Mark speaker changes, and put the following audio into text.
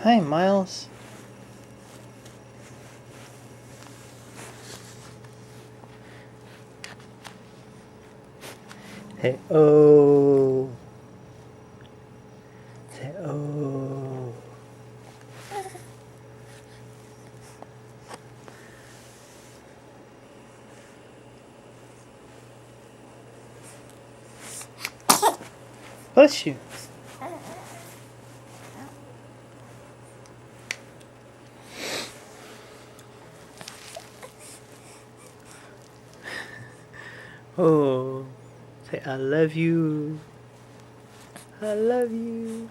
Speaker 1: Hi, Miles. Say oh. Say oh. Bless you. Oh. Say I love you. I love you.